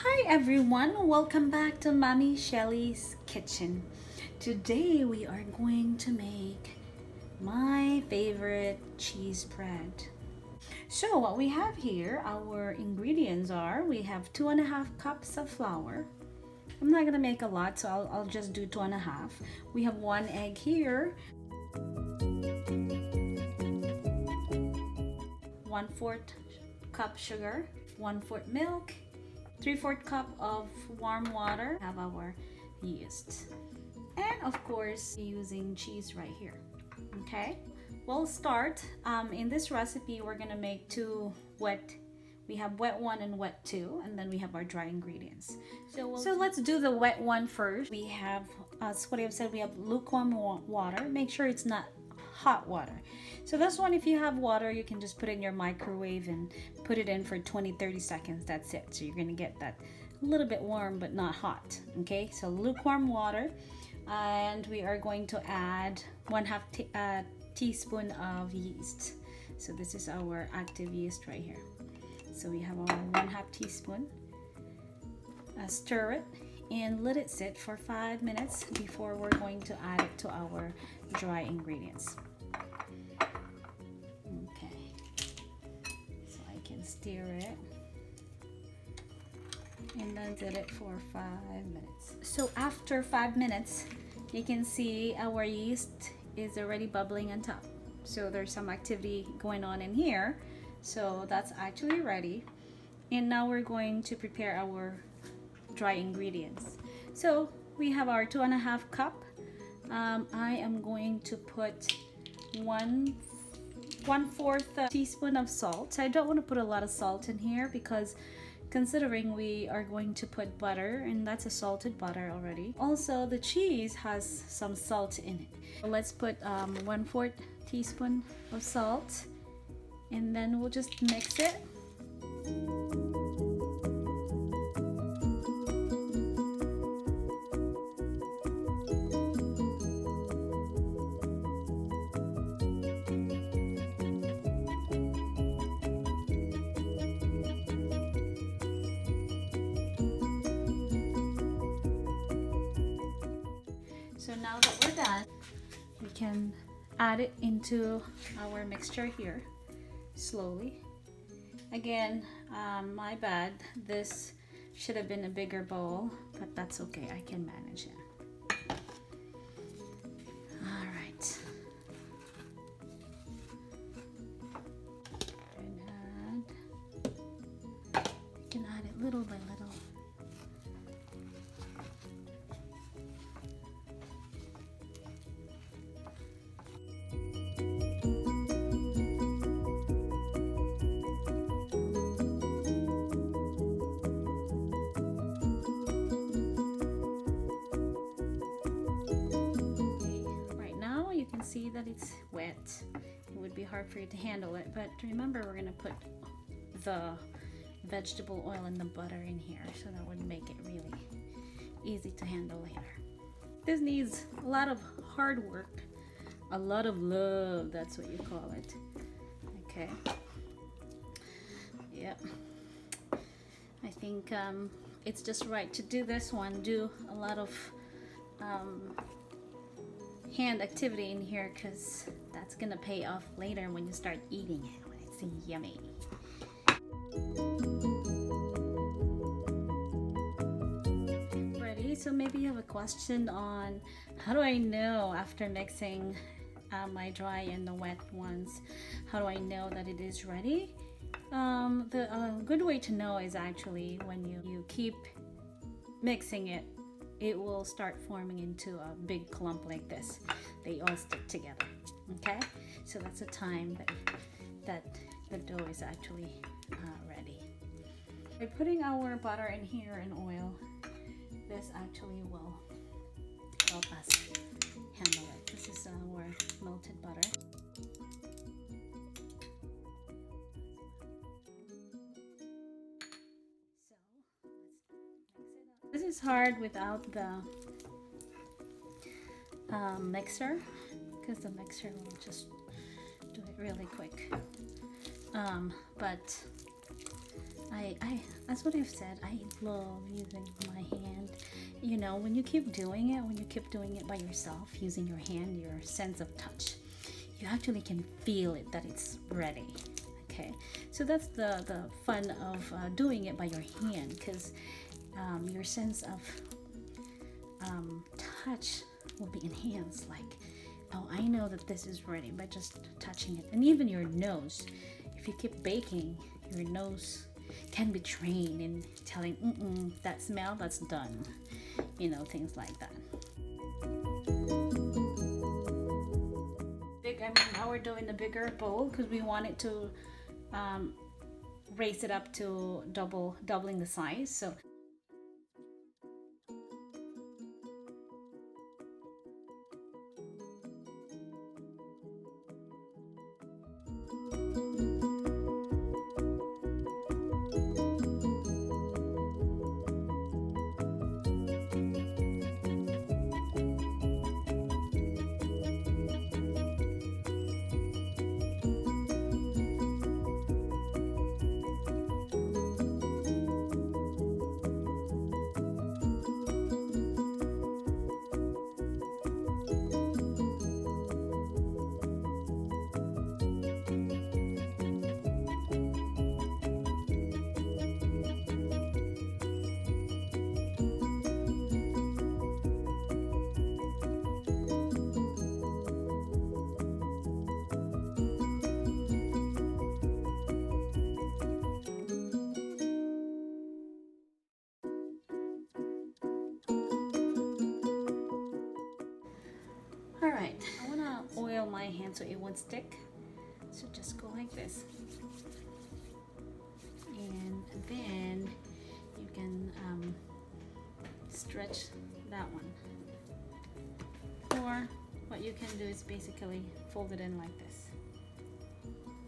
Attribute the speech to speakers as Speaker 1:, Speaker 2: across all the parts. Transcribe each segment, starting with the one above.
Speaker 1: Hi everyone, welcome back to Mommy Shelly's Kitchen. Today we are going to make my favorite cheese bread. So what we have here, our ingredients are, we have 2.5 cups of flour. I'm not gonna make a lot, so I'll just do 2.5. We have 1 egg here, 1/4 cup sugar, 1/4 milk, 3/4 cup of warm water, have our yeast, and of course using cheese right here. Okay, we'll start. In this recipe we're gonna make two wet, we have wet one and wet two, and then we have our dry ingredients. So let's do the wet one first. We have, as what I've said, we have lukewarm water. Make sure it's not hot water. So this one, if you have water, you can just put it in your microwave and put it in for 20-30 seconds. That's it. So you're gonna get that a little bit warm but not hot. Okay, so lukewarm water, and we are going to add 1/2 teaspoon of yeast. So this is our active yeast right here. So we have our 1/2 teaspoon. Stir it and let it sit for 5 minutes before we're going to add it to our dry ingredients. Okay, so I can stir it and then let it for 5 minutes. So after 5 minutes, you can see our yeast is already bubbling on top. So there's some activity going on in here. So that's actually ready. And now we're going to prepare our dry ingredients. So we have our 2.5 cup. I am going to put 1/4 teaspoon of salt. I don't want to put a lot of salt in here because considering we are going to put butter, and that's a salted butter already. Also, the cheese has some salt in it. So let's put 1/4 teaspoon of salt, and then we'll just mix it. So now that we're done, we can add it into our mixture here slowly. Again, my bad, this should have been a bigger bowl, but that's okay, I can manage it. All right. And you can add it little by little. See that it's wet. It would be hard for you to handle it, but remember we're gonna put the vegetable oil and the butter in here, so that would make it really easy to handle later. This needs a lot of hard work, a lot of love, that's what you call it. Okay, yep, I think it's just right to do this one, do a lot of hand activity in here, because that's gonna pay off later when you start eating it, when it's yummy. Ready? So maybe you have a question on how do I know after mixing my dry and the wet ones, how do I know that it is ready? The good way to know is actually when you keep mixing it, it will start forming into a big clump like this. They all stick together. Okay, so that's a time that the dough is actually ready. By putting our butter in here and oil, this actually will help us handle it. This is our melted butter. This is hard without the mixer, because the mixer will just do it really quick. But I that's what I've said. I love using my hand. You know, when you keep doing it by yourself, using your hand, your sense of touch, you actually can feel it that it's ready. Okay, so that's the fun of doing it by your hand, because your sense of touch will be enhanced. Like, oh, I know that this is ready by just touching it. And even your nose, if you keep baking, your nose can be trained in telling, that smell, that's done. You know, things like that. Now we're doing the bigger bowl because we want it to raise it up to doubling the size. So all right, I want to oil my hand so it won't stick. So just go like this. And then you can stretch that one. Or what you can do is basically fold it in like this.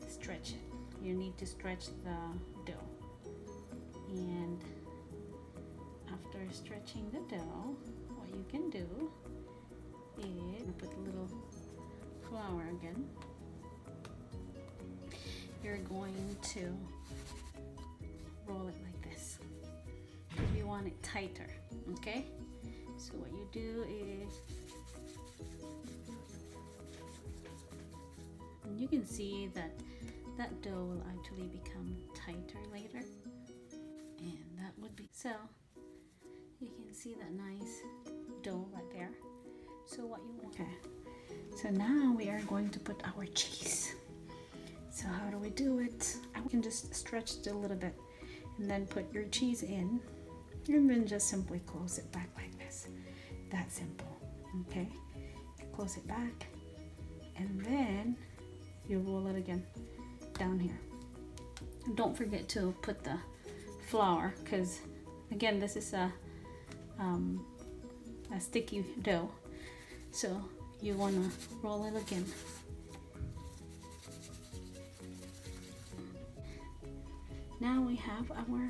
Speaker 1: Stretch it. You need to stretch the dough. And after stretching the dough, what you can do is put a little flour again. You're going to roll it like this because we want it tighter. Okay, so what you do is, and you can see that that dough will actually become tighter later, and that would be, so you can see that nice dough right there. So what you want, okay, so now we are going to put our cheese. So how do we do it? I can just stretch it a little bit and then put your cheese in, and then just simply close it back like this. That simple. Okay, close it back, and then you roll it again down here. Don't forget to put the flour, because again, this is a sticky dough, so you want to roll it again. Now we have our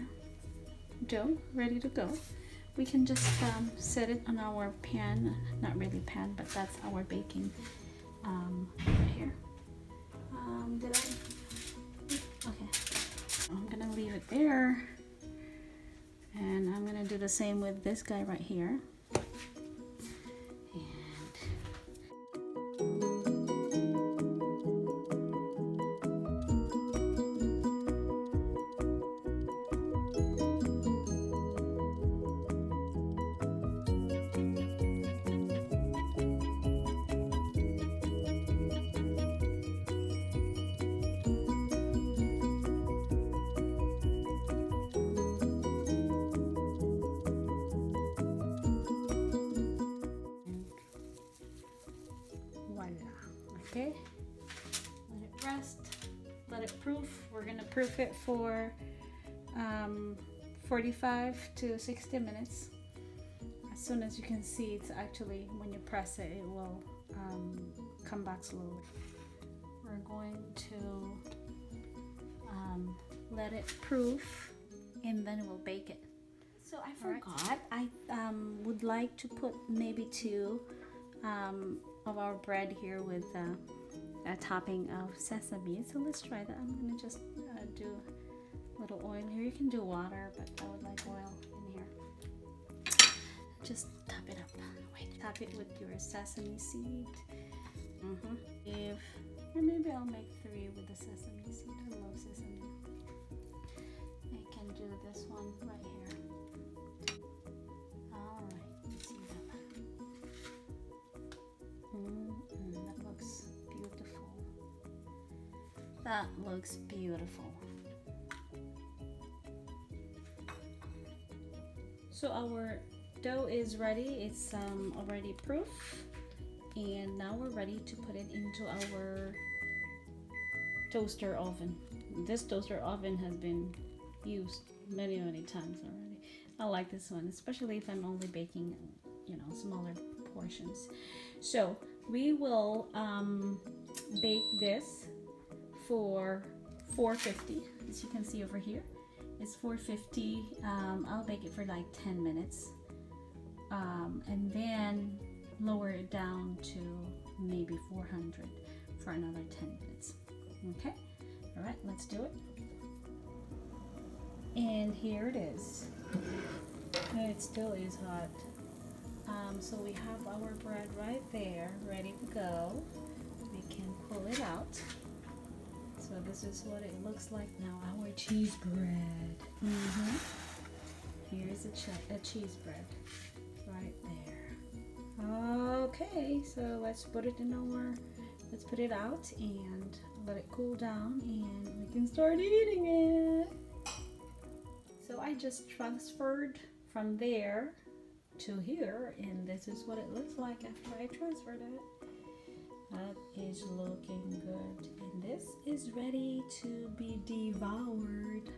Speaker 1: dough ready to go. We can just set it on our pan, not really pan, but that's our baking right here. Okay, I'm gonna leave it there, and I'm gonna do the same with this guy right here. Okay, let it rest, let it proof. We're gonna proof it for 45 to 60 minutes. As soon as you can see, it's actually, when you press it, it will come back slowly. We're going to let it proof, and then we'll bake it. So I forgot, I would like to put maybe 2 of our bread here with a topping of sesame. So let's try that. I'm gonna just do Little oil here. You can do water, but I would like oil in here. Just top it up. Wait, top it with your sesame seed. Or maybe I'll make 3 with the sesame seed. I love sesame. I can do this one right here. Alright, see that. That looks beautiful. That looks beautiful. So our dough is ready. It's already proof. And now we're ready to put it into our toaster oven. This toaster oven has been used many times already. I like this one, especially if I'm only baking, you know, smaller portions. So we will bake this for 450. As you can see over here, it's 450. I'll bake it for like 10 minutes, and then lower it down to maybe 400 for another 10 minutes. Okay, all right, let's do it. And here it is. It still is hot. So we have our bread right there, ready to go. We can pull it out. So this is what it looks like now, our cheese bread. Here's a cheese bread right there. Okay, so let's put it out and let it cool down, and we can start eating it. So I just transferred from there to here, and this is what it looks like after I transferred it. That is looking good, and this is ready to be devoured.